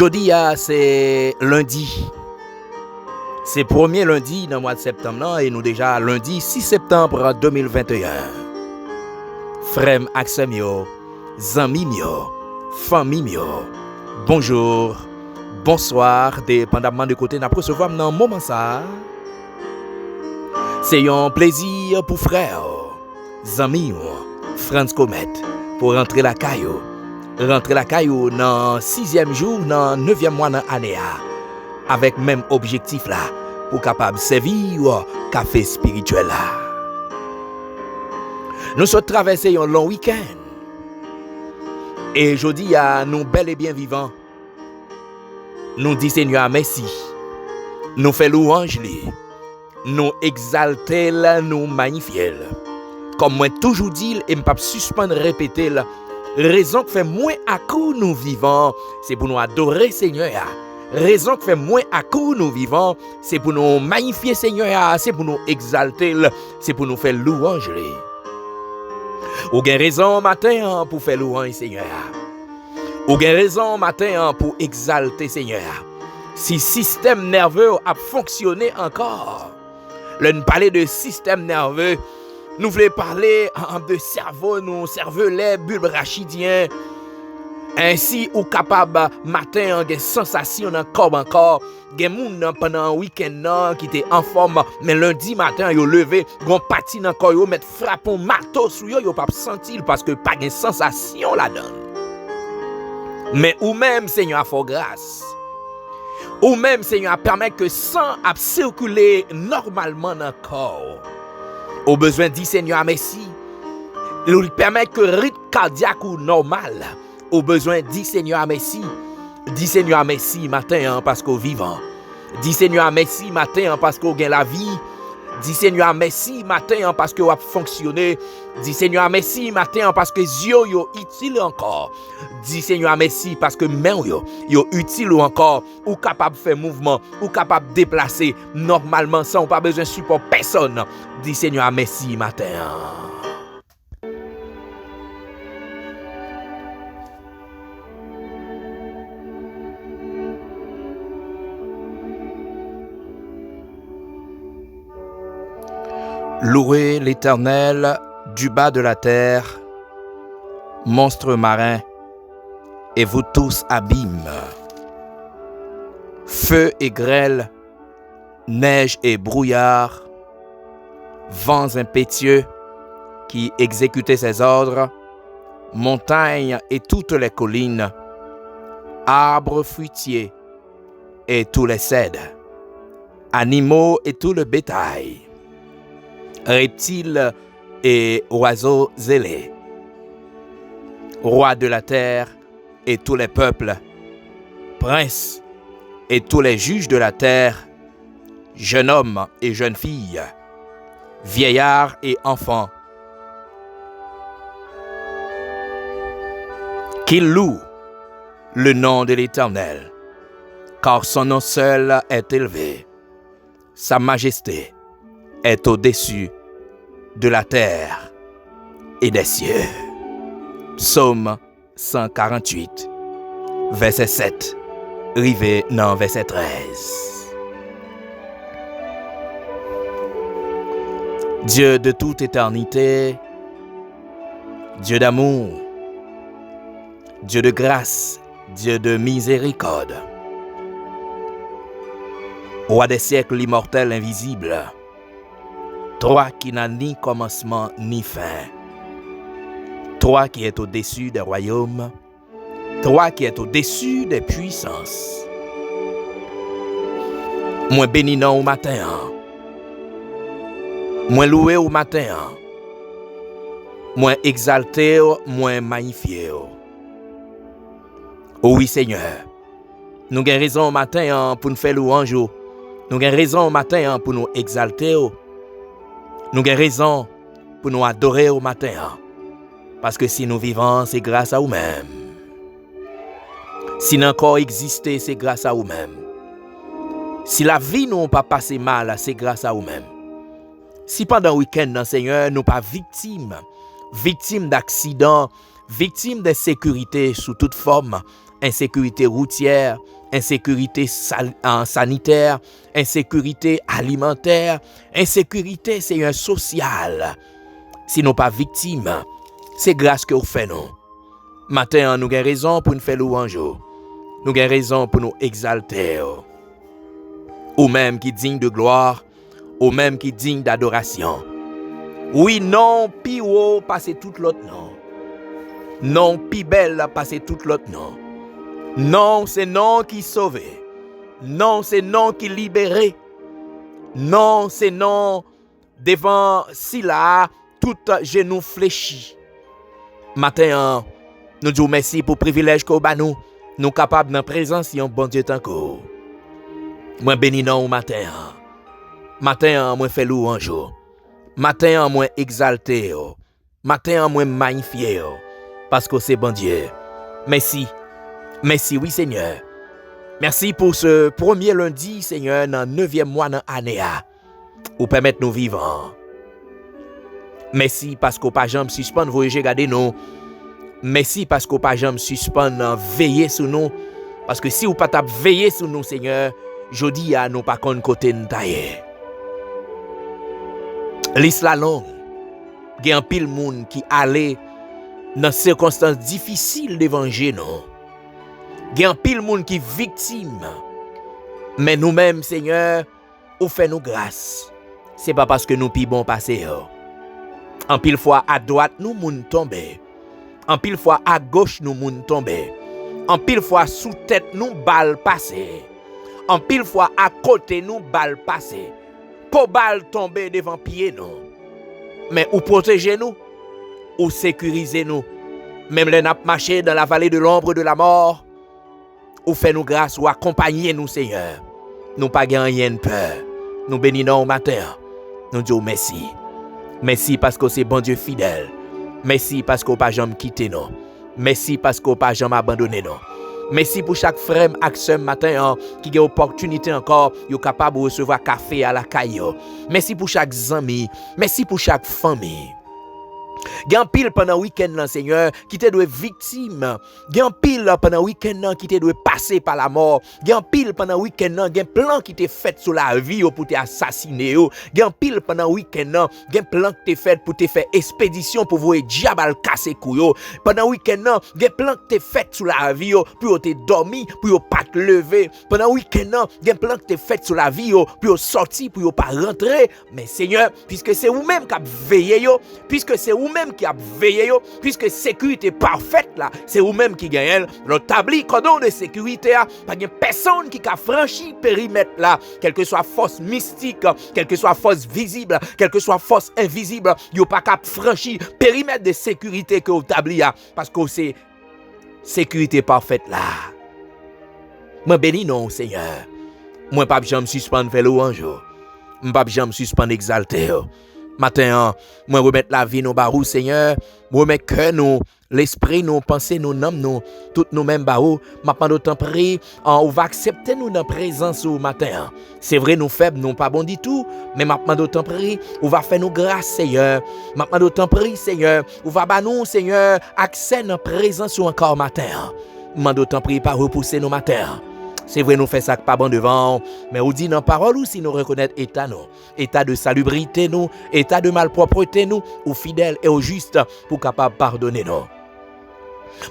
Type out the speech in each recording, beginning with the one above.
Jeudi, c'est lundi. C'est premier lundi dans le mois de septembre et nous déjà lundi 6 septembre 2021. Frère Axemio, Zamimio, Famimio, bonjour, bonsoir, dépendamment de côté, nous recevoir dans un moment ça. C'est un plaisir pour frère, Zamio, France Comet, pour rentrer la caillou. Rentrer la caillou dans 6e jour, dans 9e mois dans l'année, avec même objectif là, pour capable servir café spirituel là. Nous sommes traversés un long week-end. Et aujourd'hui, nous bel et bien vivants. Nous disons Seigneur merci. Nous faisons louange, nous exaltons, nous magnifions. Comme moi toujours dit, et je ne peux pas suspendre répéter, raison que fait moins à coup nous vivons, c'est pour nous adorer Seigneur. Raison que fait moins à coup nous vivons, c'est pour nous magnifier Seigneur, c'est pour nous exalter, c'est pour nous faire louange. Ou avez raison matin pour faire louange Seigneur. Ou avez raison matin pour exalter Seigneur. Si système nerveux a fonctionné encore, nous parler de système nerveux, nous voulons parler de cerveau, nous cervelet, bulbe rachidien. Ainsi, ou capable matin des sensations dans le corps encore. Des gens pendant un week-end qui étaient en forme, mais lundi matin, ils ont levé, ils ont pati dans le corps, ils ont mis frappon marteau sur eux, ils n'ont pas senti parce que pas de sensation là-dedans. Mais ou même, Seigneur, a fait grâce. Ou même, Seigneur, permet que sang a circulé normalement dans le corps. Au besoin dit Seigneur merci. Il permet que le rythme cardiaque ou normal. Au besoin dit Seigneur merci. Dis Seigneur merci matin parce qu'on vivant. Dis Seigneur merci matin parce qu'on gagne la vie. Dis Seigneur merci matin parce qu'on a fonctionné. Dis Seigneur merci matin parce que yeux yo utile encore. Dis Seigneur merci parce que main yo utile encore ou capable faire mouvement ou capable déplacer normalement sans pas besoin de support personne. Dis Seigneur merci matin. Louez l'Éternel du bas de la terre, monstres marins, et vous tous abîmes. Feu et grêle, neige et brouillard, vents impétueux qui exécutaient ses ordres, montagnes et toutes les collines, arbres fruitiers et tous les cèdres, animaux et tout le bétail, reptiles et oiseaux zélés, rois de la terre et tous les peuples, princes et tous les juges de la terre, jeunes hommes et jeunes filles, vieillards et enfants, qu'ils louent le nom de l'Éternel, car son nom seul est élevé, sa majesté est au-dessus de la terre et des cieux. Psaume 148, verset 7, rivé dans verset 13. Dieu de toute éternité, Dieu d'amour, Dieu de grâce, Dieu de miséricorde, Roi des siècles immortel invisible, toi qui n'as ni commencement ni fin, toi qui es au-dessus des royaumes, toi qui es au-dessus des puissances. Moi béni non au matin, moi loué au matin, moi exalté, moi magnifié. Oh oui Seigneur, nous avons raison au matin pour nous faire louange, nous avons raison au matin pour nous exalter. Nous avons raison pour nous adorer au matin. Parce que si nous vivons, c'est grâce à nous-mêmes. Si nous encore existé, c'est grâce à nous-mêmes. Si la vie nous n'a pas passé mal, c'est grâce à nous-mêmes. Si pendant le week-end, Seigneur, nous pas victimes d'accidents, victimes d'insécurité sous toute forme, insécurité routière, insécurité sanitaire, insécurité alimentaire, insécurité, Seigneur, sociale. Si nous pas victimes, c'est grâce que vous faites nous. Matin, nous avons raison pour nous faire louange. Nous avons raison pour nous exalter. Ou même qui digne de gloire, ou même qui digne d'adoration. Oui, non, pi haut, passer tout l'autre non. Non, pi belle, passer tout l'autre non. Non, c'est non qui sauve. Non, c'est non qui libère. Non, c'est non devant si là, tout genou fléchi. Matin, nous disons merci pour le privilège que nous nous capables dans présence de bon Dieu encore. Moi béni non matin. Matin, moi fait louange. Matin, moi exalté. Matin, moi magnifié. Parce que c'est bon Dieu. Merci. Merci, oui Seigneur. Merci pour ce premier lundi, Seigneur, dans le 9e mois de l'année. Ou permettre nous vivre. Merci parce qu'au pas jamais suspend voyager garder nous. Merci parce qu'au pas jamais suspend veiller sur nous. Parce que si ou pas t'a veiller sur nous, Seigneur, jodi à nous pas kon côté nous tailler. L'isla longue. Gen un pile monde qui allait dans circonstances difficiles d'évangile nous. Gen un pile monde qui victime. Mais nous-mêmes, Seigneur, ou fait nous grâce. C'est pas parce que nous pi bon passé. En pile fois à droite nous moun tombe. En pile fois à gauche nous moun tombe. En pile fois sous tête nous balle passé. En pile fois à côté nous balle passé. Pour balle tomber devant pied nous. Mais ou protéger nous ou sécuriser nous. Même les n'a marché dans la vallée de l'ombre de la mort. Ou fait nous grâce ou accompagner nous Seigneur. Nous pas rien peur. Nous bénissons au matin. Nous disons merci. Merci parce que c'est bon Dieu fidèle. Merci parce qu'on pas jamais quitté nous. Merci parce qu'on pas jamais abandonné nous. Merci pour chaque frère et sœur matin qui a opportunité encore yo capable de recevoir café à la caillou. Merci pour chaque ami. Merci pour chaque famille. Gen pile pendant week-end là Seigneur qui te doit victime. Gen pile pendant week-end là qui te doit passer par la mort. Gen pile pendant week-end là gen plan qui te fait sur la vie pour te assassiner. Gen pile pendant week-end là gen plan qui te fait pour te faire expédition pour voir diable casser couyo. Pendant week-end là gen plan qui te fait sur la vie pour te dormir pour pas te lever. Pendant week-end là gen plan qui te fait sur la vie pour sortir pour pas rentrer. Mais Seigneur, puisque c'est vous même qui veillé puisque c'est vous même qui a veillé puisque sécurité parfaite là c'est vous même qui gagne le tabli cordon de sécurité pas de personne qui a franchi périmètre là quelle que soit force mystique quelle que soit force visible quelle que soit force invisible yo pas cap franchi périmètre de sécurité que vous tabli parce que c'est sécurité parfaite là. Moi béni non Seigneur. Moi pas jamais suspendre faire louange. Moi pas jamais suspendre exalter. Matin, moi remettre la vie nous barou Seigneur, moi remettre cœur nous, l'esprit nous, pensée nous, nom nous, tout nous mêmes barou, maintenant d'autant prie, on va accepter nous dans présence au matin. C'est vrai nous faibles, nous pas bon du tout, mais maintenant d'autant prie, on va faire nous grâce Seigneur. Maintenant d'autant prie Seigneur, on va ba nous Seigneur, accès dans présence ou encore matin. Maintenant d'autant prie pas repousser nos matins. C'est vrai nous fait ça pas bon devant, mais on dit dans parole ou si nous reconnaître état nous, état de salubrité nous, état de malpropreté nous, ou fidèle et au juste pour capable pardonner nous.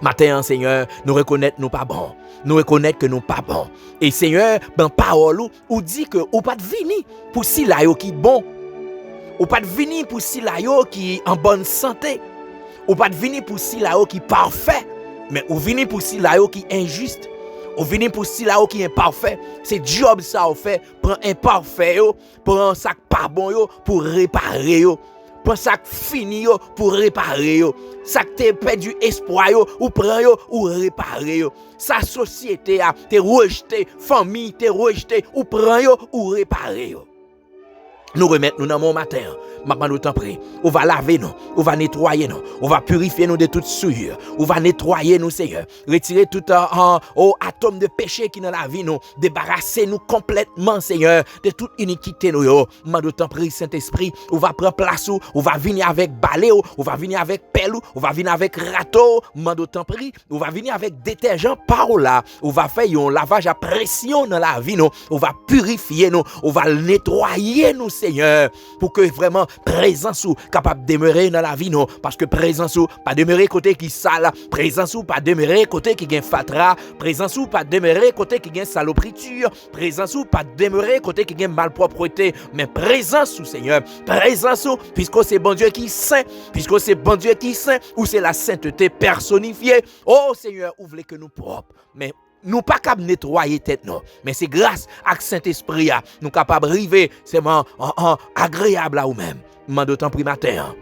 Matin Seigneur, nous reconnaître nous pas bon, nous reconnaître que nous pas bon. Et Seigneur, dans parole ou dit que ou pas de vini pour si la yo qui bon, ou pas de vini pour si la yo qui en bonne santé, ou pas de vini pour si la yo qui parfait, mais ou vini pour si la yo qui injuste. Ou venir pour si là qui est imparfait, c'est job ça on fait, prend imparfait yo, prend ça pas bon yo pour réparer yo, prend ça fini yo pour réparer yo, ça t'es perdu espoir yo ou prend yo ou réparer yo. Sa société a t'es rejeté, famille t'es rejeté ou prend yo ou réparer yo. Nous remettre nous dans mon matin. Maman nous t'en prie. On va laver nous. On va nettoyer nous. On va purifier nous de toute souillure. On va nettoyer nous, Seigneur. Retirer tout atome de péché qui dans la vie nous. Débarrasser nous complètement, Seigneur, de toute iniquité nous. Maman nous t'en prie, Saint-Esprit. On va prendre place. On va venir avec balai. On va venir avec pelle. On va venir avec râteau. Maman nous t'en prie. On va venir avec détergent par là. On va faire un lavage à pression dans la vie nous. On va purifier nous. On va nettoyer nous, Seigneur, pour que vraiment présence ou capable de demeurer dans la vie non, parce que présence ou pas demeurer côté qui sale, présence ou pas demeurer côté qui gagne fatra, présence ou pas demeurer côté qui gagne salopriture, présence ou pas demeurer côté qui gagne malpropreté, mais présence ou, Seigneur, présence ou, puisque c'est bon Dieu qui est saint, puisque c'est bon Dieu qui est saint, ou c'est la sainteté personnifiée. Oh Seigneur, ouvre que nous propres, mais nous pas capables nettoyer tête non, mais c'est grâce à Saint-Esprit nous capables arriver c'est agréable à nous-mêmes. Mande autant pris matin.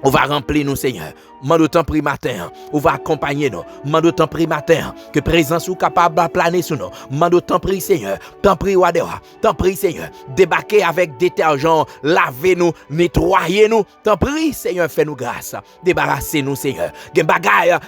On va remplir nous, Seigneur. Mande autant pris matin. On va accompagner nous. Mande autant pris matin. Que présence ou capable de planer sur nous. Mande autant pris, Seigneur. T'en prie, Wadewa. T'en prie, Seigneur. Débarquer avec détergent. Lavez-nous. Nettoyez-nous. T'en prie, Seigneur. Fais-nous grâce. Débarrassez-nous, Seigneur. Gen bagay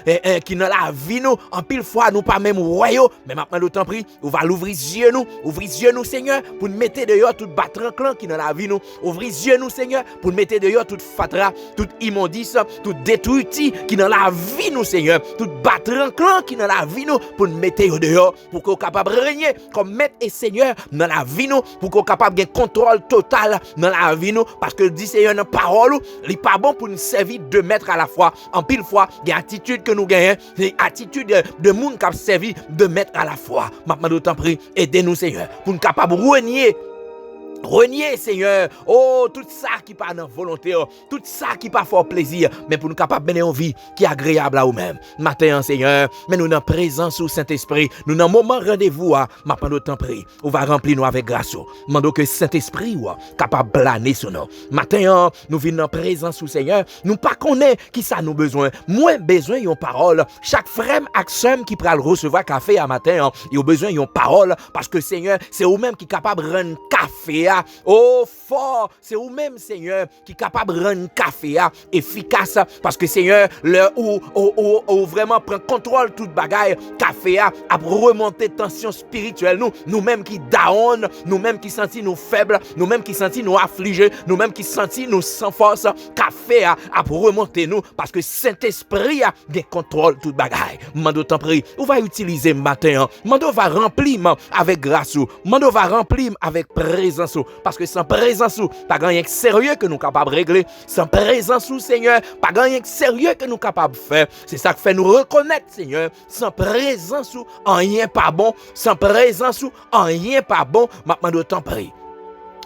qui dans la vie nous. En pile fois, nous pas même royaux. Mais maintenant, autant pris. On va l'ouvrir les yeux nous. Ouvrir les yeux nous, Seigneur. Pour nous mettre dehors tout battre clan qui dans la vie nous. Ouvrir les yeux nous, Seigneur. Pour nous mettre dehors tout fatra. Tout immondice, tout détruit qui dans la vie nous, Seigneur, tout battre en clan qui dans la vie nous, pour nous mettre au dehors, pour qu'on soit capable de régner comme maître et Seigneur dans la vie nous, pour qu'on soit capable de contrôle total dans la vie nous, parce que dit Seigneur dans parole, il n'est pas bon pour nous servir de maître à la fois. En pile fois, il y a attitude que nous gagnons, c'est attitude de monde qui a servi de maître à la fois. Maintenant, d'autant prie, aidez-nous, Seigneur, pour nous capable de renier, Seigneur, oh, tout ça qui pas dans volonté, tout ça qui pas fort plaisir, mais pour nous capables de mener une vie qui est agréable à nous-mêmes. Matin, Seigneur, mais nous dans présence au Saint-Esprit, nous dans moment rendez-vous, maintenant nous t'en prie, on va remplir nous avec grâce. Mandons que Saint-Esprit capable de planer sur nous. Matin, nous venons dans présence au Seigneur, nous pas connaît qui ça nous besoin, moins besoin yon parole. Chaque frère action qui pral recevoir café à matin, il a besoin yon parole parce que Seigneur, c'est vous-même qui capable de rendre café. Oh fort, c'est vous-même, Seigneur, qui est capable de rendre café efficace, parce que Seigneur, l'heure où vraiment prend contrôle toute bagaille, café a remonter tension spirituelle, nous-mêmes qui down, nous-mêmes qui sentis nous faibles, nous-mêmes qui sentis nous affligés, nous-mêmes qui sentis nous sans force, café a remonter nous, parce que Saint-Esprit a contrôle toute bagaille. Mando t'en prie, on va utiliser matin, Mando va remplir avec grâce, Mando va remplir avec présence. Parce que sans présence, pas rien de sérieux que nous capables de régler. Sans présence, Seigneur, pas rien de sérieux que nous capables de faire. C'est ça qui fait nous reconnaître, Seigneur. Sans présence, rien pas bon. Sans présence, rien pas bon. Maintenant, d'autant prie.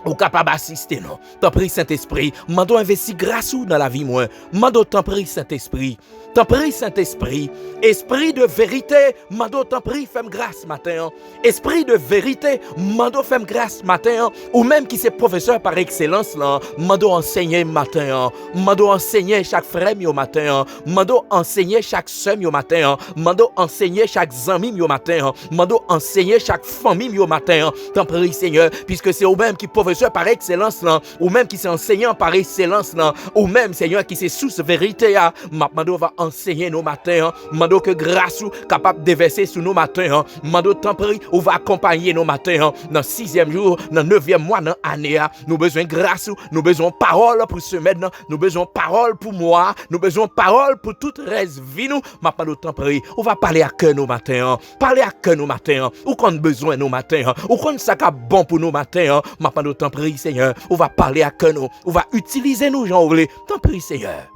Ou capable d'assister, non. T'en prie, Saint-Esprit. Mando investir grâce dans la vie, moi. Mando t'en prie, Saint-Esprit. T'en prie, Saint-Esprit. Esprit de vérité. Mando t'en prie, fais-moi grâce matin. Esprit de vérité. Mando fais-moi grâce matin. Ou même qui c'est professeur par excellence, là. Mando enseigner matin. Mando enseigner chaque frère au matin. Mando enseigner chaque soeur au matin. Mando enseigner chaque ami au matin. Mando enseigner chaque famille au matin. T'en prie, Seigneur, puisque c'est vous-même qui professeur par excellence là, ou même qui c'est enseignant par excellence là, ou même Seigneur qui c'est source vérité là, Mando va enseigner nos matins, Mando que grâce ou capable de verser sur nos matins, Mando t'en prie, ou va accompagner nos matins dans 6e jour, dans 9e mois dans année, nous besoin grâce, nous besoin parole pour semaine, nous besoin parole pour moi, nous besoin parole pour toute reste vie nous, Mando t'en prie, on va parler à cœur nos matins, parler à cœur nos matins, ou qu'on a besoin nos matins, ou qu'on ça bon pour nos matins, Mando t'en prie, Seigneur, on va parler à que nous, on va utiliser nous, Jean Oulé. T'en prie, Seigneur.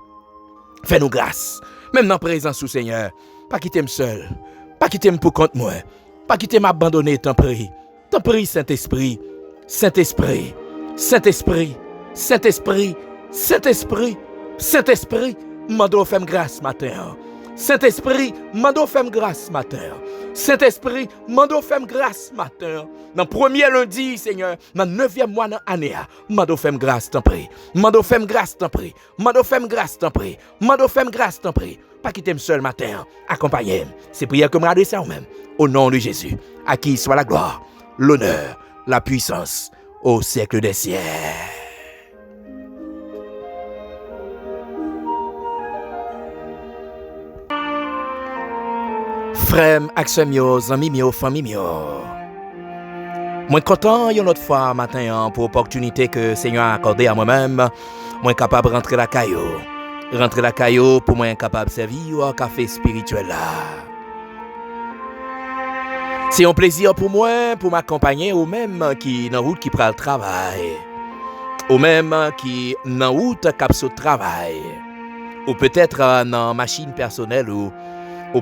Fais-nous grâce. Même dans la présence du Seigneur. Pas quitter moi seul. Pas quitter moi pour compte moi. Pas quitter m'abandonner, t'en prie. T'en prie, Saint-Esprit. Saint-Esprit. Saint-Esprit. Saint-Esprit. Saint-Esprit. Saint-Esprit. Mando fais grâce matin. Saint-Esprit, mando fais grâce matin. Saint-Esprit, mando fais grâce matin. Dans le premier lundi, Seigneur, dans le 9e mois de l'année, mando fais grâce, t'en prie. Mando fais grâce, t'en prie. Mando fais grâce, t'en prie. Mando fais grâce, t'en prie. Pas quitter me seul matin. Accompagnez. C'est prière que me radesse à vous-même. Au nom de Jésus, à qui soit la gloire, l'honneur, la puissance, au siècle des siècles. Frère, aksem yo, zami yo, famille yo. Moi content une autre fois matin pour l'opportunité que le Seigneur a accordé à moi-même. Moi capable de rentrer la caillou. Rentrer la caillou pour moi capable de servir au café spirituel là. C'est un plaisir pour moi, pour m'accompagner ou même qui dans route qui prend le travail. Ou même qui dans route cap sur travail. Ou peut-être dans machine personnelle ou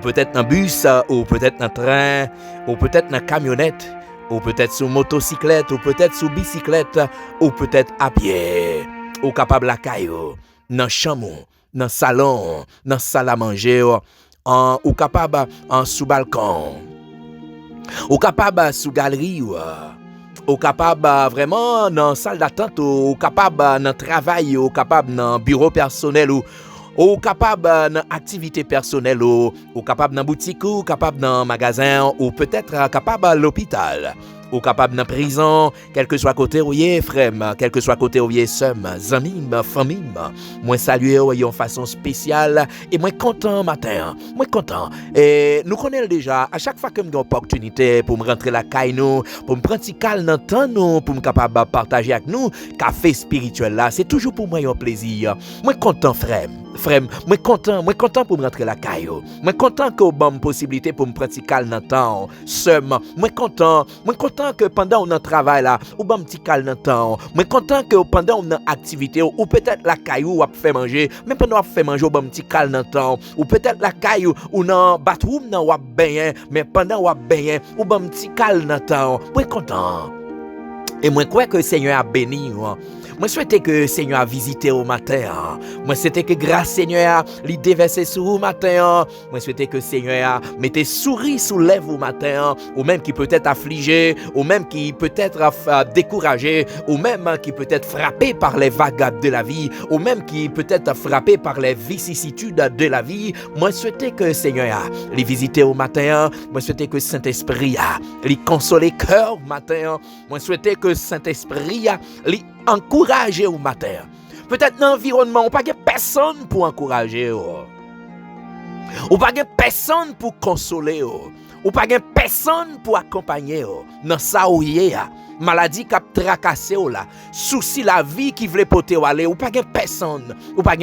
peut-être dans bus ou peut-être dans train ou peut-être dans camionnette. Ou peut-être sur motocyclette, ou peut-être sur bicyclette, ou peut-être à pied, ou capable la caillou, dans chambre, dans salon, dans salle à manger, ou capable en sous balcon, ou capable sous galerie, ou capable vraiment dans salle d'attente, ou capable dans travail, ou capable dans bureau personnel, ou capable dans activité personnelle, ou capable dans boutique, ou capable dans magasin, ou peut-être capable à l'hôpital, ou capable dans prison, quel que soit côté où y est, frère, quel que soit côté où y est, somme, amis, famille, moi saluer en façon spéciale, et moi content matin, moi content. Et nous connaissons déjà, à chaque fois que j'ai une opportunité pour me rentrer la caille nous, pour me prendre si calme dans le temps nous, pour me capable partager avec nous, café spirituel là, c'est toujours pour moi un plaisir. Moi content, frère. Frère, moi content pour me rentrer la caillou. Moi content que bonne possibilité pour me pratiquer dans temps. Seum, moi content que pendant on travail là, ou bon petit cal dans temps. Moi content que pendant on activité ou peut-être la caillou a fait manger, mais pendant on fait manger bon petit cal dans temps, ou peut-être la caillou ou dans bathroom dans ou bien, mais pendant ou bien ou bon petit cal dans temps. Moi content. Et moi crois que le Seigneur a béni. Moi souhaite que le Seigneur a visité au matin. Moi souhaite que grâce Seigneur lui déverser sur au matin. Moi souhaite que le Seigneur a mette souris sous lèvres au matin, ou même qui peut être affligé, ou même qui peut être découragé, ou même qui peut être frappé par les vagues de la vie, ou même qui peut être frappé par les vicissitudes de la vie. Moi souhaite que le Seigneur a lui visiter au matin. Moi souhaite que le Saint-Esprit a lui consoler cœur au matin. Moi souhaite que le Saint-Esprit a lui encourager au matin. Peut-être dans l'environnement, on n'a pas personne pour encourager. Ou pas personne pour consoler. Ou pas personne pour accompagner. Dans ça où il y a maladie qui a tracassé là, souci la vie qui voulait porter aller, ou pas personne, ou pas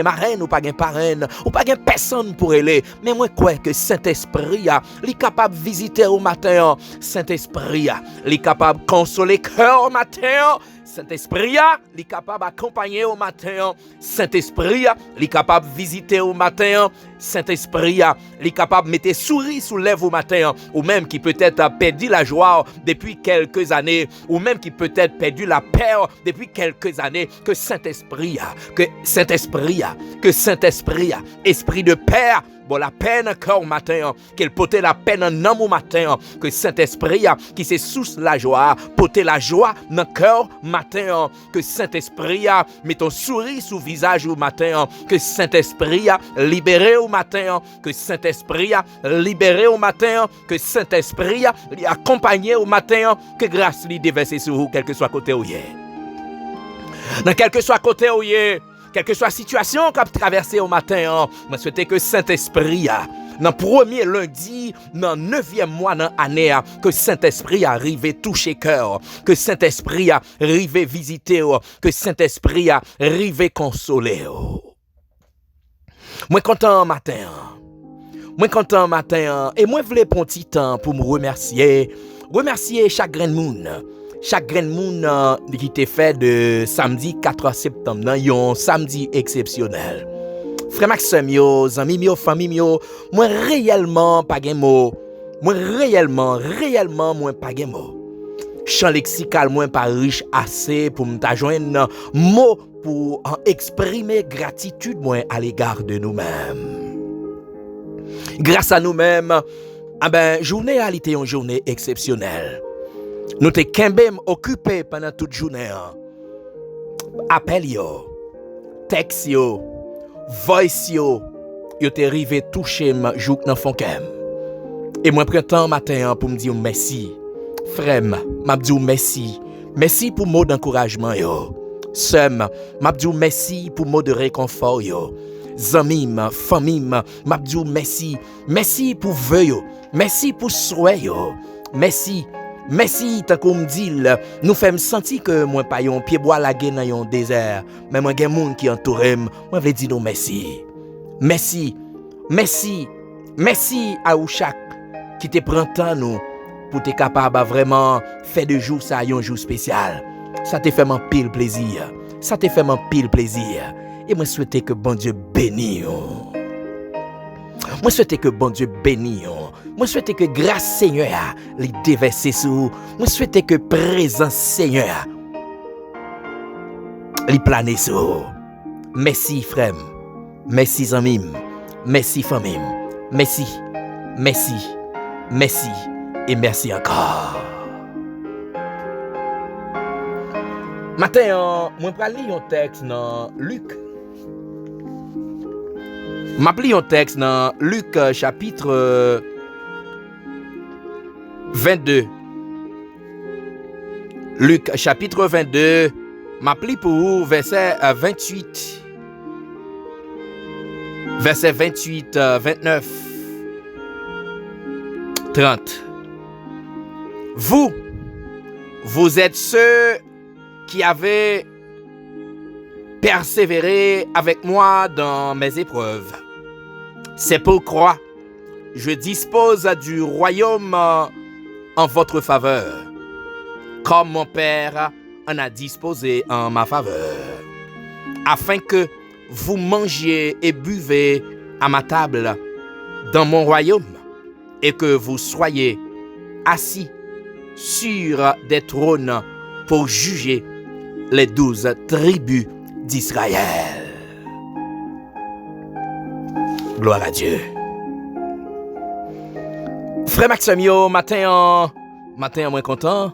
marraine, ou pas parraine, ou pas personne pour aller. Mais moi crois que Saint-Esprit est capable de visiter au matin. Saint-Esprit est capable de consoler cœur au matin. Saint-Esprit est capable d'accompagner au matin. Saint-Esprit est capable de visiter au matin. Saint-Esprit est capable de mettre souris sous lèvres au matin. Ou même qui peut-être a perdu la joie depuis quelques années. Ou même qui peut-être perdu la paix depuis quelques années. Que Saint-Esprit esprit de paix, bon la peine encore matin, qu'elle pote la peine dans mon matin, que Saint-Esprit qui se sous la joie, pote la joie dans cœur matin, que Saint-Esprit met ton sourire sous visage au matin, que Saint-Esprit libéré au matin, que Saint-Esprit libéré au matin, que Saint-Esprit accompagné au matin, que grâce lui déverser sur vous, quel que soit côté où il est. Dans quel que soit côté où il est, quelle que soit la situation qu'on a traversée au matin, je souhaite que Saint-Esprit, dans le premier lundi, dans le 9e mois dans l'année, que Saint-Esprit arrive toucher cœur, que Saint-Esprit arrive visiter, que Saint-Esprit arrive consoler. Moi content matin. Et moi je voulais prendre un petit temps pour me remercier chaque grain de monde. Chaque grain de monde qui était fait de samedi 4 septembre, un samedi exceptionnel. Frère Maxime, amis, famille, moi réellement pas de mots. Moi réellement pas de mots. Champ lexical moi pas riche assez pour me joindre mots pour exprimer gratitude moi à l'égard de nous-mêmes. Grâce à nous-mêmes, journée a été une journée exceptionnelle. Nous te kembem occupé pendant toute journée. Appel yo, texte yo, voice yo te rive toucher ma jouk nan fon kem. Et moi prends temps matin pour me dire merci. Frère, m'a dit merci. Merci pour mot d'encouragement yo. Sem, m'a dit merci pour mot de réconfort yo. zamim, famim, m'abdou merci. Merci pour veuille, merci pour souhait, merci. Merci, tant qu'on me dit, nous fait me sentir que moi pas yon pied bois la dans yon désert, mais moi gen moun qui entoure moi veut dire non merci. Merci. Merci. Merci à ou chaque qui te prend temps nous pour te capable vraiment faire de jour ça un jour spécial. Ça te fait mon pile plaisir. Ça te fait mon pile plaisir. Et moi souhaite que bon Dieu bénisse. Moi souhaite que bon Dieu bénisse. Moi souhaite que grâce Seigneur les déverser sur. Moi souhaite que présence Seigneur les planer sur. Merci frère. Merci amis. Merci famille. Merci. Merci. Merci et merci encore. Matin, moi vais lire un texte dans Luc. M'a pris un texte dans Luc chapitre 22. Luc chapitre 22, m'a pris pour vous verset 28. Verset 28, 29, 30. Vous êtes ceux qui avez persévéré avec moi dans mes épreuves. C'est pourquoi je dispose du royaume en votre faveur, comme mon Père en a disposé en ma faveur, afin que vous mangiez et buvez à ma table dans mon royaume et que vous soyez assis sur des trônes pour juger les 12 tribus d'Israël. Gloire à Dieu. Frère Maximio, matin, moins content.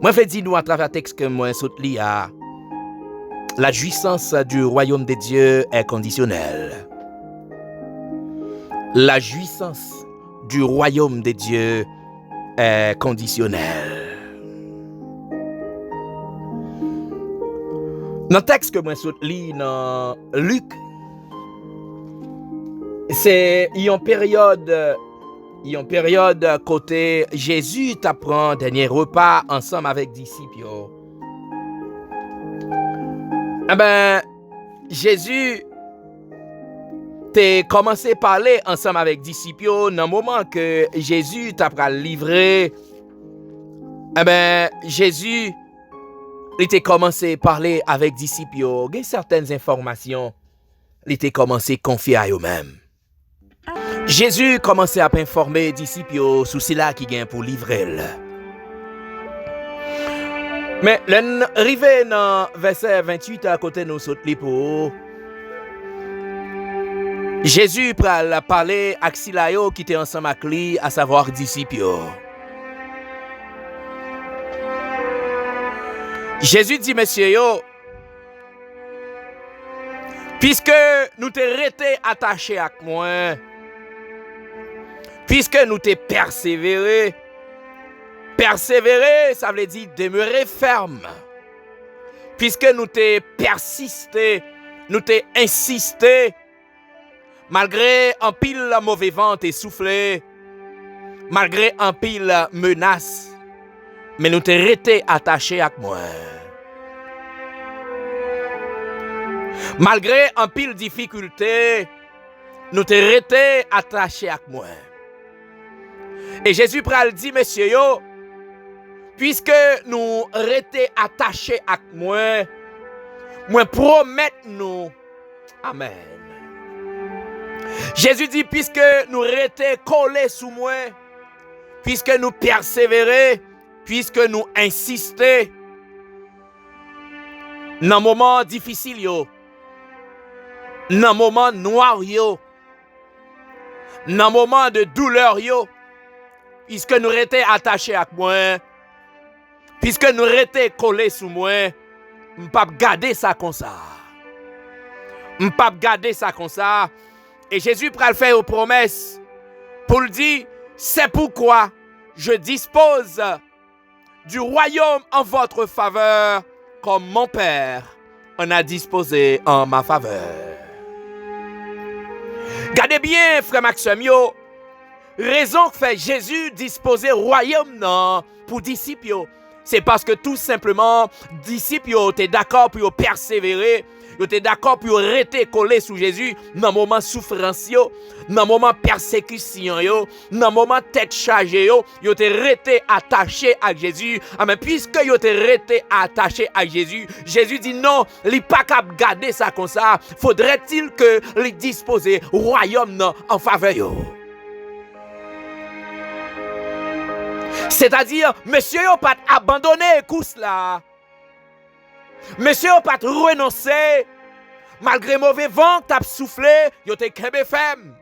Moi, fais dire nous à travers le texte que moi saute li à la jouissance du royaume de Dieu est conditionnelle. La jouissance du royaume de Dieu est conditionnelle. Dans le texte que moi saute li dans Luc, c'est une période côté Jésus t'apprend dernier repas ensemble avec disciples. Jésus t'es commencé à parler ensemble avec disciples dans le moment que Jésus t'a livré. Jésus il était commencé à parler avec disciples. Il y a certaines informations, il était commencé à confier à eux-mêmes. Jésus commençait à informer les disciples sur cela qui gagne pour livrer. Mais l'arrivée dans verset 28 à côté de nous saute pour Jésus pral parler à Silayo qui était ensemble avec lui, à savoir disciples. Jésus dit monsieur yo, puisque nous t'es resté attachés à moi, puisque nous t'es persévéré, ça veut dire demeurer ferme. Puisque nous t'es persisté, nous t'es insisté, malgré un pile mauvais vent t'es soufflé, malgré un pile menace, mais nous t'es resté attaché à moi. Malgré un pile difficulté, nous t'es resté attaché à moi. Et Jésus pral dit, monsieur yo, puisque nous resté attachés à moi, moi promets nous. Amen. Jésus dit, puisque nous resté collés sous moi, puisque nous persévérer, puisque nous insister, dans moment difficile yo, dans moment noir yo, dans moment de douleur yo, puisque nous resté attachés à moi, puisque nous resté collés sous moi, m'pas garder ça comme ça. M'pas garder ça comme ça. Et Jésus pral faire une promesse pour le dire, c'est pourquoi je dispose du royaume en votre faveur, comme mon Père on a disposé en ma faveur. Gardez bien, frère Maxime, yo, raison que fait Jésus disposer royaume non pour disciples, c'est parce que tout simplement, disciples, étaient d'accord pour persévérer, ils étaient d'accord pour rester collés sous Jésus dans le moment de souffrance, dans le moment de persécution, dans le moment de tête chargée, ils étaient restés attachés à Jésus. Mais puisque ils étaient restés attachés à Jésus, Jésus dit non, il n'est pas capable de garder ça comme ça. Faudrait-il que les disposer royaume en faveur. C'est-à-dire, monsieur n'a pas abandonné course là. Monsieur n'a pas renoncé. Malgré mauvais vent qui a soufflé, il a été ferme.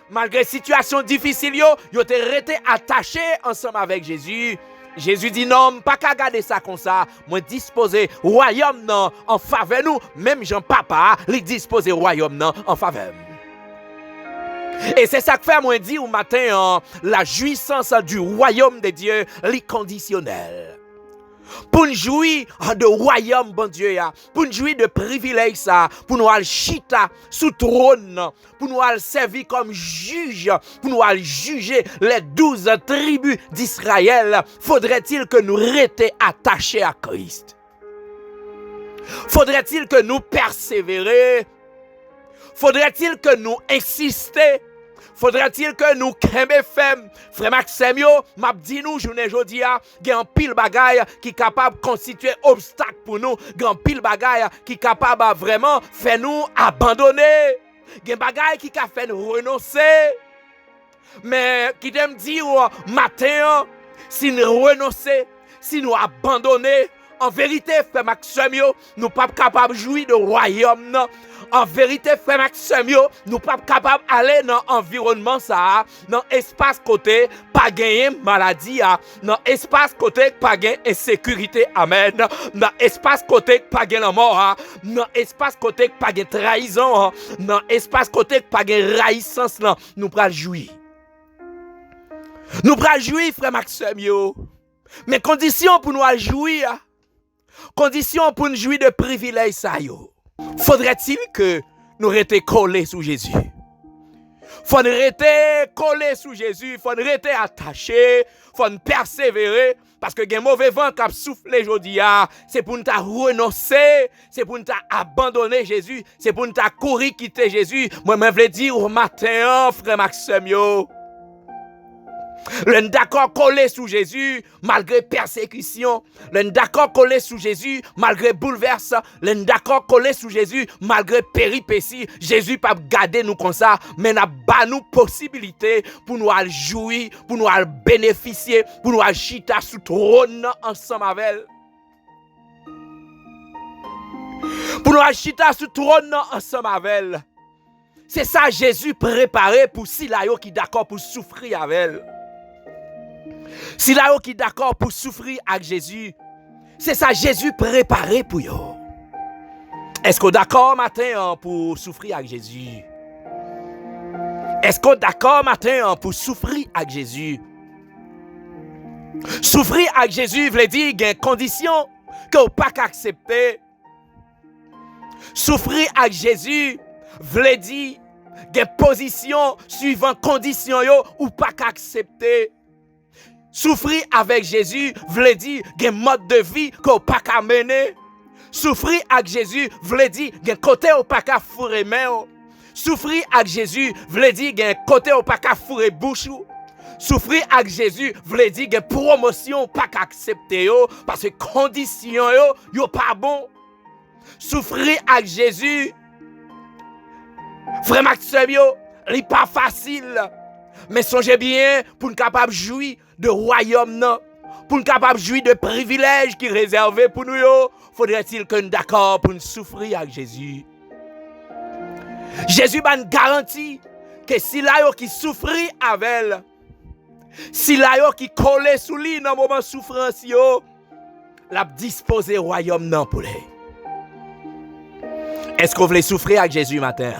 Malgré situation difficile, il a été attaché ensemble avec Jésus. Jésus dit non, pas qu'à garder ça comme ça. Moi disposer royaume non en faveur nous, même Jean papa, lui disposer royaume non en faveur. Et c'est ça que fait moi dire au matin, la jouissance du royaume de Dieu, l'inconditionnel. Pour nous jouir de royaume, bon Dieu, pour nous jouir de privilèges, pour nous aller chita sous trône, pour nous aller servir comme juge, pour nous aller juger les 12 tribus d'Israël, faudrait-il que nous restions attachés à Christ? Faudrait-il que nous persévérer? Faudrait-il que nous insister? Faudrait-il que nous kembe fem? Frère Maxime, m'a dit nous journée jodi a, gen pile bagay qui capable constituer obstacle pour nous, gen pile bagay qui capable vraiment faire nous abandonner, gen bagay qui ka fait nous renoncer. Mais qui t'aime dire matin, si nous renoncer, si nous abandonner, en vérité, frère Maxime, nous pas capable de jouir de royaume non. En vérité, frère Maxime, nous pas capable d'aller dans l'environnement ça, dans l'espace côté, pas gagner maladie, dans l'espace côté, pas gagner insécurité, amen, dans l'espace côté, pas gagner la mort, dans l'espace côté, pas gagner trahison, dans l'espace côté, pas gagner raïssance, nous pral jouir. Nous pral jouir, frère Maxime, mais condition pour nous jouir, condition pour nous jouir de privilèges ça, faudrait-il que nous restions collés sous Jésus? Faudrait rester collés sous Jésus, faudrait rester attachés, faudrait persévérer, parce que les mauvais vent qui a soufflé aujourd'hui, c'est pour nous renoncer, c'est pour nous abandonner Jésus, c'est pour nous courir quitter Jésus. Moi-même, je veux dire au matin, frère Maxime, l'un d'accord collé sous Jésus malgré persécution, l'un d'accord collé sous Jésus malgré bouleverse, l'un d'accord collé sous Jésus malgré péripéties. Jésus pas garder nous comme ça, mais n'a pas nous possibilité pour nous aller jouir, pour nous aller bénéficier, pour nous aller chita sous trône ensemble avec elle. Pour nous aller chita sous trône ensemble avec elle. C'est ça Jésus préparé pour Silayo qui d'accord pour souffrir avec elle. Si là qui d'accord pour souffrir avec Jésus, c'est ça Jésus préparé pour yo. Est-ce qu'on d'accord matin pour souffrir avec Jésus? Est-ce qu'on d'accord matin pour souffrir avec Jésus? Souffrir avec Jésus veut dire qu'il y a une condition que vous pas accepter. Souffrir avec Jésus veut dire qu'il y a une position suivant condition yo ou pas accepter. Souffrir avec Jésus veut dire qu'il y a un mode de vie qu'on ne peut pas mener. Souffrir avec Jésus veut dire qu'il y a un côté qu'on ne peut pas fourrer main. Souffrir avec Jésus veut dire qu'il y a un côté qu'on ne peut pas fourrer bouche. Souffrir avec Jésus veut dire qu'il y a une promotion qu'on ne peut pas accepter parce que les conditions ne sont pas bonnes. Souffrir avec Jésus, frère Maxime, ce n'est pas facile. Mais songez bien pour nous capable de jouir de royaume, non? Pour nous capable de jouir de privilèges qui sont réservés pour nous, faudrait-il que nous d'accord pour nous souffrir avec Jésus? Jésus va nous garantir que si là qui souffrit avec elle, si là qui collé sous lui dans le moment de souffrance, l'a disposé royaume non pour lui. Est-ce qu'on voulait souffrir avec Jésus matin?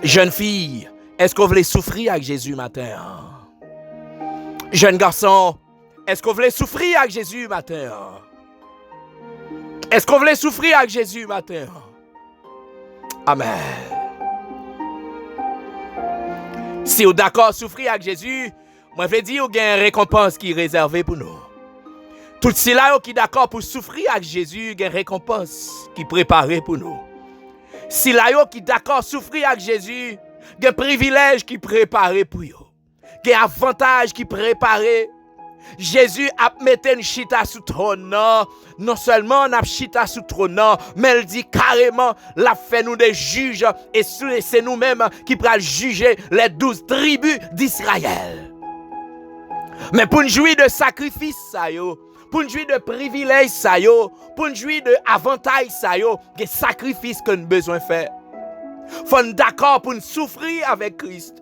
Jeune fille, est-ce qu'on voulait souffrir avec Jésus matin? Jeune garçon, est-ce qu'on voulait souffrir avec Jésus matin? Est-ce qu'on voulait souffrir avec Jésus matin? Amen. Si vous êtes d'accord souffrir avec Jésus, moi je veux dire qu'il y a une récompense qui est réservée pour nous. Tout ceux-là qui sont d'accord pour souffrir avec Jésus, il y a une récompense qui est préparée pour nous. Si là qui sont d'accord souffrir avec Jésus, il y a un privilège qui est préparé pour eux. Il y a un avantage qui est préparé. Jésus a mis une chita sous trône. Non seulement on a chita sous trône, mais il dit carrément, la fait nous des juges et c'est nous-mêmes qui pourrons juger les 12 tribus d'Israël. Mais pour nous jouir de sacrifice, pour nous jouir de privilèges, pour nous jouir de avantages, il y a des sacrifices que nous avons besoin de faire. Il faut être d'accord pour nous souffrir avec Christ.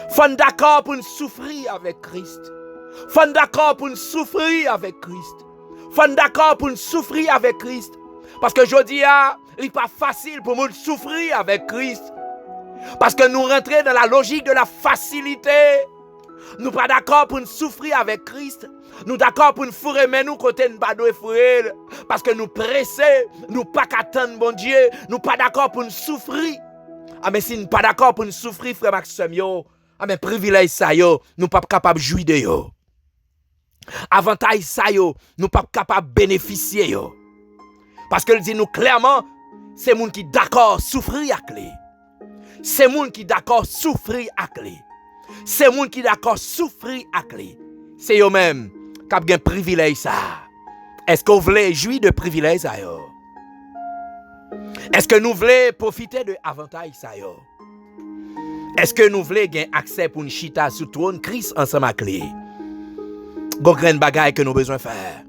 Il faut être d'accord pour nous souffrir avec Christ. Il faut être d'accord pour nous souffrir avec Christ. Il faut être d'accord pour nous souffrir avec Christ. Parce que je dis, il n'est pas facile pour nous souffrir avec Christ. Parce que nous rentrons dans la logique de la facilité. Nous ne sommes pas d'accord pour nous souffrir avec Christ. Nous sommes d'accord pour nous fourrer, mais nous, côté nous pas de fourrer. Parce que nous pressons, nous ne pas attendre bon Dieu. Nous ne sommes pas d'accord pour nous souffrir. Ah, mais si nous ne sommes pas d'accord pour nous souffrir, frère Maxime, ah, mais privilège ça, nous ne sommes pas capables de jouir de yo. Avantage ça, nous ne sommes pas capables de bénéficier. Yo. Parce que dit nous clairement, c'est les gens qui sont d'accord souffrir avec lui. C'est les gens qui sont d'accord souffrir avec lui. C'est les gens qui sont d'accord souffrir avec lui. C'est eux-mêmes qui ont un privilège ça. Est-ce que vous voulez jouir de privilège ça? Est-ce que nous voulons profiter de avantage ça? Est-ce que nous voulons avoir accès pour une chita sous trône Christ ensemble avec lui? Bon grain de bagaille que nous avons besoin de faire.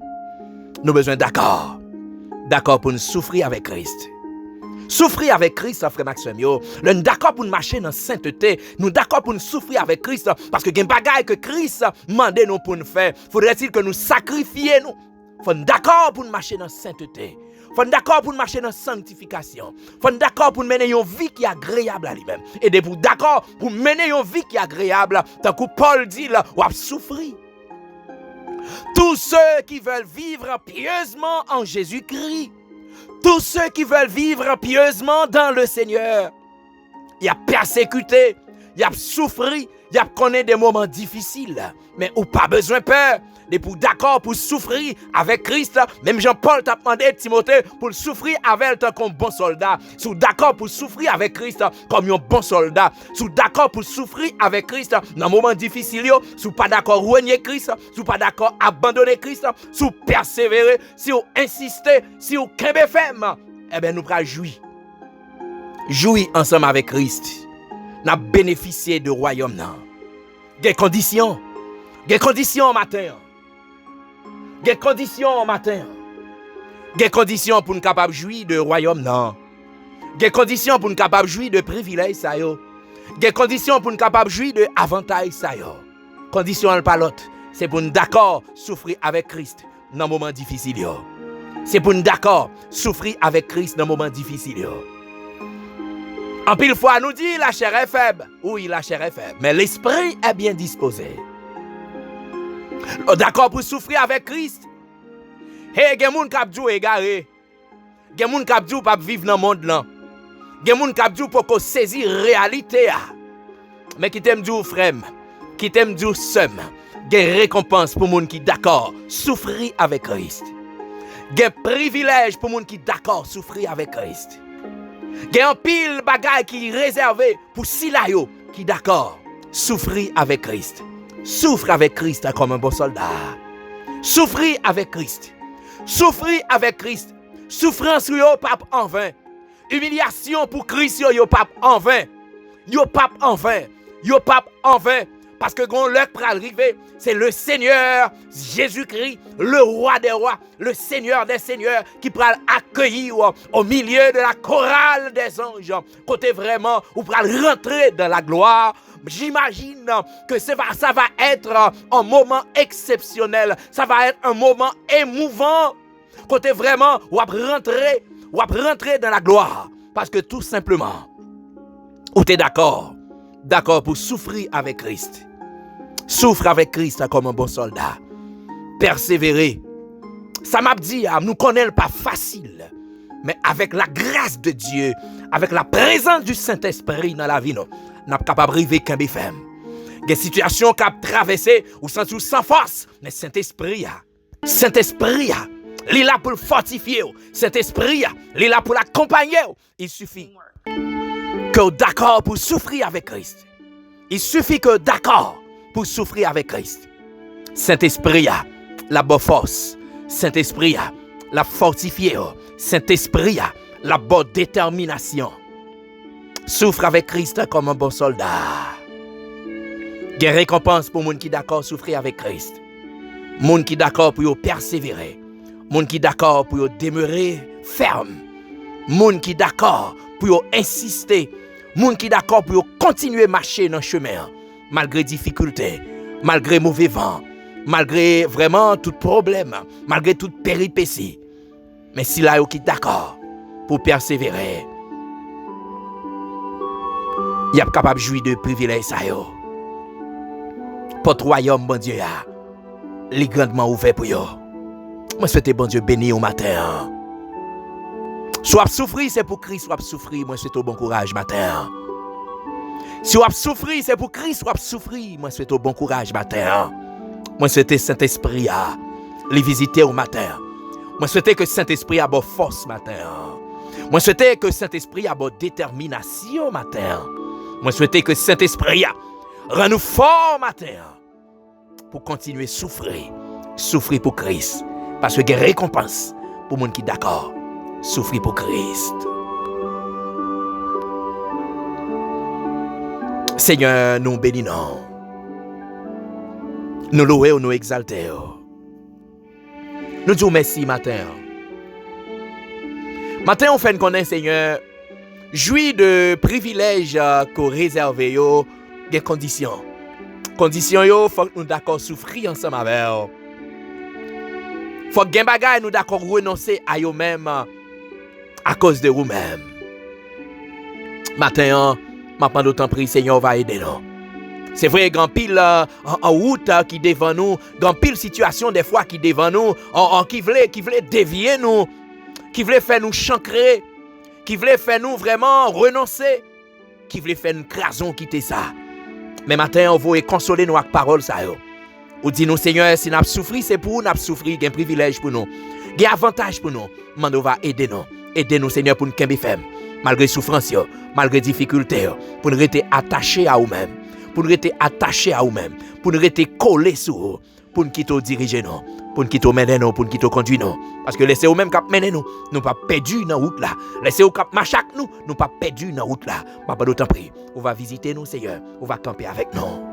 Nous avons besoin d'accord. D'accord pour nous souffrir avec Christ. Souffrir avec Christ, frère Maxime, nous sommes d'accord pour nous marcher dans la sainteté. Nous sommes d'accord pour nous souffrir avec Christ. Parce que il y a des bagailles que Christ demande nous pour nous faire. Faudrait-il que nous sacrifions nous? Nous sommes d'accord pour nous marcher dans la sainteté. Nous sommes d'accord pour nous marcher dans la sanctification. Nous sommes d'accord pour mener une vie qui est agréable à lui-même. Et de vous d'accord pour mener une vie qui est agréable. Tant que Paul dit là, on va souffrir. Tous ceux qui veulent vivre pieusement en Jésus-Christ. Tous ceux qui veulent vivre pieusement dans le Seigneur. Il y a persécuté, il y a souffri, il y a connu des moments difficiles. Mais ou pas besoin de peur. Et pour d'accord pour souffrir avec Christ, même Jean-Paul t'a demandé Timothée pour souffrir avec tant qu'un bon soldat. Sous d'accord pour souffrir avec Christ comme un bon soldat. Sous d'accord pour souffrir avec Christ dans un moment difficile. Sous pas d'accord renier Christ, sous pas d'accord abandonner Christ, sous persévérer, si vous insistez, si vous kembe ferme, eh bien nous pourrons jouir. Jouir ensemble avec Christ. Nous bénéficier du royaume. Des conditions. Des conditions matin. Des conditions matin. Des conditions pour nous capables de jouir de royaume non. Des conditions pour nous capables de jouir de privilèges ça yo. Des conditions pour nous capables de jouir de avantages ça yo. Condition pas l'autre, c'est pour nous d'accord souffrir avec Christ dans moment difficile yo. C'est pour nous d'accord souffrir avec Christ dans moment difficile yo. En pile fois nous dit la chair est faible. Oui, la chair est faible, mais l'esprit est bien disposé. D'accord pour souffrir avec Christ. Hey, gen moun k'ap djou égaré. Gen moun k'ap djou pas vivre dans monde là. Gen moun k'ap djou pour qu'on saisir réalité a. Mais qui t'aime djou frère, qui t'aime djou seum. Gen récompense pour moun qui d'accord souffrir avec Christ. Gen privilège pour moun qui d'accord souffrir avec Christ. Gen un pile bagay qui réservé pour silayo qui d'accord souffrir avec Christ. Souffre avec Christ comme un bon soldat. Souffrir avec Christ. Souffrir avec Christ. Souffrance yo pape en vain. Humiliation pour Christ yo pape en vain. Yo pape en vain. Yo pape en vain. Parce que quand l'heure pour arriver, c'est le Seigneur Jésus-Christ, le roi des rois, le Seigneur des seigneurs, qui pourra accueillir au milieu de la chorale des anges. Côté vraiment, où pourra rentrer dans la gloire. J'imagine que ça va être un moment exceptionnel. Ça va être un moment émouvant. Côté vraiment, où rentrer dans la gloire. Parce que tout simplement, où tu es d'accord pour souffrir avec Christ. Souffre avec Christ comme un bon soldat. Persévérer. Ça m'a dit, nous connaissons pas facile. Mais avec la grâce de Dieu, avec la présence du Saint-Esprit dans la vie, nous sommes capables de vivre qu'un bifem. Des situations qui ont traversé ou sans force, mais Saint-Esprit, il est là pour le fortifier. Saint-Esprit, il est là pour l'accompagner. Il suffit que d'accord pour souffrir avec Christ. Il suffit que d'accord pour souffrir avec Christ. Saint-Esprit, la bonne force. Saint-Esprit, la fortifier. Saint-Esprit, la bonne détermination. Souffre avec Christ comme un bon soldat. Il y a une récompense pour les gens qui sont d'accord souffrir avec Christ. Les gens qui sont d'accord pour persévérer. Les gens qui sont d'accord pour demeurer ferme. Les gens qui sont d'accord pour insister. Les gens qui sont d'accord pour continuer à marcher dans le chemin. Malgré difficultés, malgré mauvais vent, malgré vraiment tout problème, malgré toute péripétie. Mais si là, qui est d'accord pour persévérer, il est capable de jouir de privilèges. Votre royaume, bon Dieu, il est grandement ouvert pour vous. Moi, je souhaite bon Dieu béni au matin. Soit souffrir, c'est pour Christ, soit souffrir. Moi, je souhaite bon courage matin. Si vous souffrir, c'est pour Christ, soit souffrir. Moi, je souhaite bon courage matin. Moi, je souhaite Saint-Esprit les visiter au matin. Moi, je souhaite que Saint-Esprit a bonne force matin. Moi, je souhaite que Saint-Esprit a bonne détermination matin. Moi, je souhaite que Saint-Esprit rend nous forts matin pour continuer à souffrir pour Christ. Parce qu'il y a une récompense pour les gens qui sont d'accord, souffrir pour Christ. Seigneur, nous bénissons. Nous louons, nous exaltons. Nous disons merci matin. Matin, on fait connaître, Seigneur, jouir de privilèges qu'on réserve des conditions. Conditions, il faut que nous d'accord souffrir ensemble avec eux. Il faut que nous d'accord renoncer à eux-mêmes à cause de vous-mêmes. Matin, maintenant d'autant prie, Seigneur va aider nous. C'est vrai, grand pile en route qui devant nous, grand pile situation des fois qui devant nous, qui voulait dévier nous, qui voulait faire nous chancrer, qui voulait faire nous vraiment renoncer, qui voulait faire nous crason quitter ça. Mais matin, on veut consoler nous avec parole ça yo. Ou dit nous Seigneur, si nous souffrir, c'est pour nous souffrir, il y a un privilège pour nous. Il y a un avantage pour nous. Mando va aider nous. Aider nous Seigneur pour nous kembe femme. Malgré souffrance, malgré difficulté, pour nous rester attachés à nous-mêmes. Pour nous rester attachés à nous-mêmes. Pour nous rester collés sur nous. Pour nous quitter diriger nous. Pour nous quitter mener nous. Pour nous quitter conduire nous. Parce que laissez vous-même cap mener nous. Nous pas perdus dans la route là. Laissez vous cap marcher avec nous. Nous pas perdus dans la route là. Papa d'autant prie. On va visiter nous Seigneur. On va camper avec nous.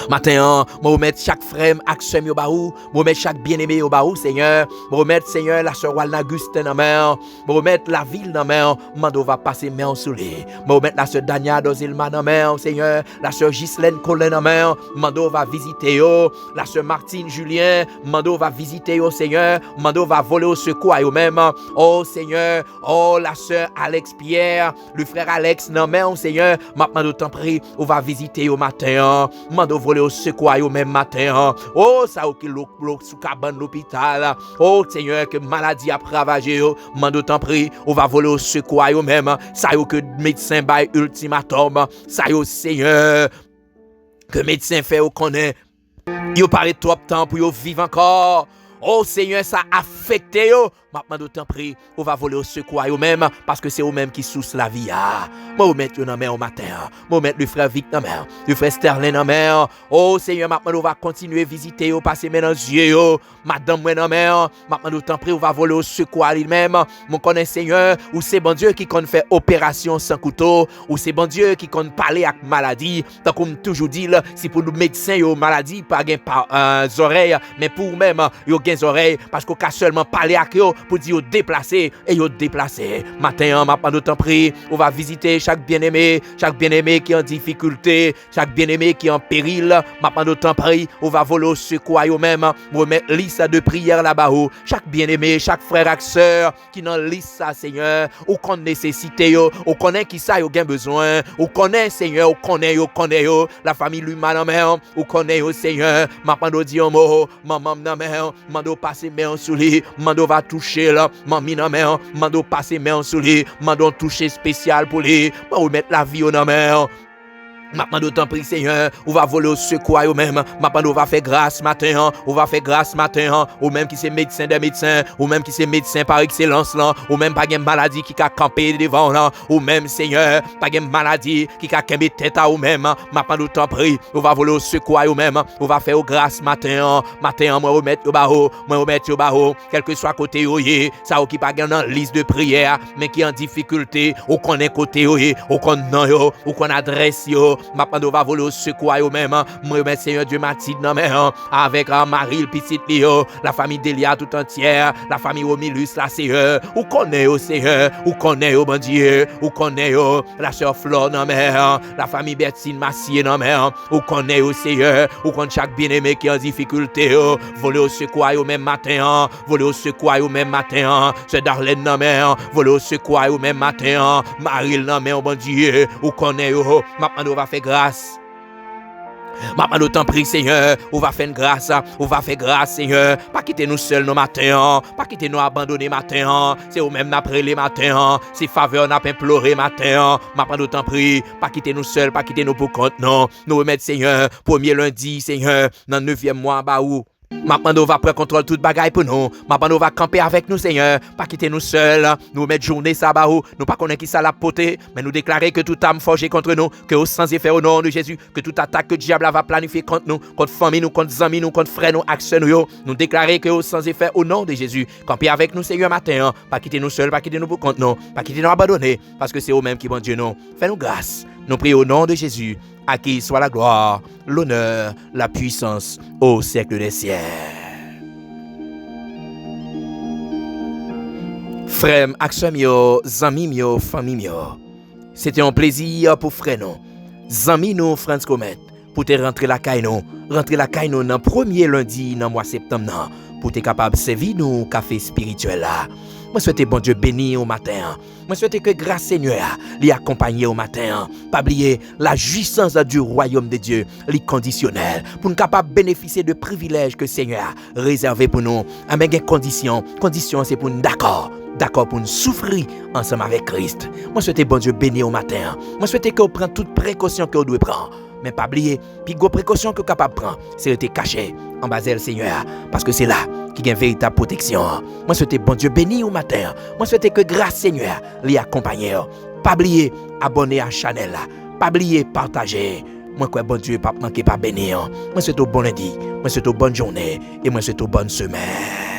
Matin, je remettre chaque frère, action au baou, je remettre chaque bien-aimé au baou, Seigneur. Je remettre, Seigneur, la sœur Walna Augustin dans mer. Je remettre la ville dans mer. Mando va passer main sous les. Je remettre la sœur Dania Dozilma dans mer, Seigneur. La sœur Ghislaine Colin dans mer. Mando va visiter yo. La sœur Martine Julien. Mando va visiter yo, Seigneur. Mando va voler au secours à eux-mêmes. Oh, Seigneur. Oh, la sœur Alex Pierre. Le frère Alex dans mer, Seigneur. Mando t'en prie. On va visiter au matin. Mando voler au secours au même matin. Oh, ça ou qui sous cabane l'hôpital. Oh, Seigneur, que maladie a ravagé. Mando t'en prie, on va voler au secours au même. Ça ou que médecin bail ultimatum. Ça ou Seigneur, que médecin fait ou connaît. Il paraît trop temps pour yo vivre encore. Oh Seigneur, ça a affecté yo. Maintenant d'autant prie, on va voler au secours à eux-mêmes parce que c'est eux-mêmes qui soussent la vie. Moi, on mettre dans mer au matin. Moi, mettre le frère Vic dans mer, le frère Sterling dans mer. Oh Seigneur, maintenant on va continuer à visiter, passer dans les yeux. Madame moi dans mer. Maintenant d'autant prie, on va voler au secours à lui-même. Mon connaît Seigneur, ou c'est bon Dieu qui compte faire opération sans couteau, ou c'est bon Dieu qui compte parler avec maladie. Tant qu'on toujours dit là, si pour nous médecins yo maladie pas gain par oreilles, mais pour même yo gain oreilles parce qu'on peut seulement parler avec eux. pour dire déplacer et yo déplacer. Matin, m'a pas d'autant pris, on va visiter chaque bien-aimé qui est en difficulté, chaque bien-aimé qui est en péril. M'a pas d'autant pris, on va voler au secours yo même, pour mettre liste de prière là-bas. Chaque bien-aimé, chaque frère et sœur qui dans liste ça, Seigneur, ou qu'on nécessité yo, ou connaît qui ça yo gen besoin, ou connaît Seigneur, ou connaît yo, la famille lui mal en main, ou connaît yo Seigneur, m'a pas dit un mot, maman nan main, mando passer main sous lui, mando va toucher là, mami nan main, mando passer main sous lui, mando toucher spécial pour lui, m'a mettre la vie dans main. Maintenant d'autant pris Seigneur, on va voler au secours au même. Maintenant on va faire grâce matin, on va faire grâce matin, ou même qui c'est médecin des médecins, ou même qui c'est médecin par excellence là, ou même pas une maladie qui a campé devant là, ou même Seigneur, pas une maladie qui a campé tête à ou même. Maintenant d'autant pris, on va voler au secours au même, on va faire grâce matin, moi remettre au barreau, quel que soit côté oyé, ça qui pas dans liste de prière, mais qui en difficulté, ou qu'on est côté oyé, ou qu'on non yo, ou qu'on adresse yo. Maintenant, on va voler au secours au même. Moi, Seigneur Dieu m'a dit non, mais avec Marie, le petit Léo, la famille Delia tout entière, la famille Romilus, la Seigneur, ou connaît au Seigneur, ou connaît au bon Dieu, ou connaît la sœur Flore, non, mais la famille Bertine Massier, non, mais ou connaît au Seigneur, ou connaît chaque bien-aimé qui est en difficulté, voler au secours au même matin, voler au secours au même matin, c'est Darlene, non, mais voler au secours au même matin, Marie, non, mais bon Dieu, ou connaît maintenant, on va faire grâce. Maintenant, autant prie, Seigneur, on va faire grâce, Seigneur. Pas quitter nous seuls nos matins, pas quitter nous abandonner matin. C'est au même après les matins, c'est faveur n'a pas imploré matin. Maintenant, autant prie, pas quitter nous seuls, pas quitter nous pour compte, non. Nous remettre, Seigneur, premier lundi, Seigneur, dans le 9e mois, bah où. Maintenant, on va prendre contrôle toute bagaille pour nous. Maintenant, on va camper avec nous, Seigneur. Pas quitter nous seuls. Nous mettre journée sabbat. Nous pas connaître qui ça l'a poté. Mais nous déclarer que toute âme forgée contre nous, que au sans effet au nom de Jésus, que toute attaque que le diable va planifier contre nous, contre famille, nous, contre amis, nous, contre frères, nous, action nous. Nous déclarer que au sans effet au nom de Jésus. Camper avec nous, Seigneur, matin. Pas quitter nous seuls, pas quitter nous pour contre nous. Pas quitter nous abandonner. Parce que c'est eux-mêmes qui bon Dieu nous. Fais-nous grâce. Nous prions au nom de Jésus. À qui soit la gloire, l'honneur, la puissance au siècle des siècles. Frères, action mio, zami mio, famille mio. C'était un plaisir pour frère nous. Zami nous, France Comet, pour te rentrer la caille nous dans le premier lundi dans le mois de septembre, pour te capable de servir nous café spirituel là. Moi souhaite bon Dieu béni au matin. Moi souhaite que grâce Seigneur l'y accompagner au matin. Pas oublier la jouissance du royaume de Dieu, les conditionnel pour nous capable bénéficier de privilèges que Seigneur a réservé pour nous. Avec des conditions c'est pour nous d'accord pour nous souffrir ensemble avec Christ. Moi souhaite bon Dieu béni au matin. Moi souhaite que vous preniez toute précaution que vous devez prendre. Mais pas oublier, puis go précaution que vous capable prendre, c'est rester caché en bas le Seigneur, parce que c'est là qu'il y a une véritable protection. Moi souhaite bon Dieu béni au matin. Moi souhaite que grâce Seigneur l'y accompagne. Pas oublier abonner à la chaîne là. Pas oublier partager. Moi quoi bon Dieu pas manquer pas bénir. Moi souhaite au bon lundi. Moi souhaite au bonne journée et moi souhaite au bonne semaine.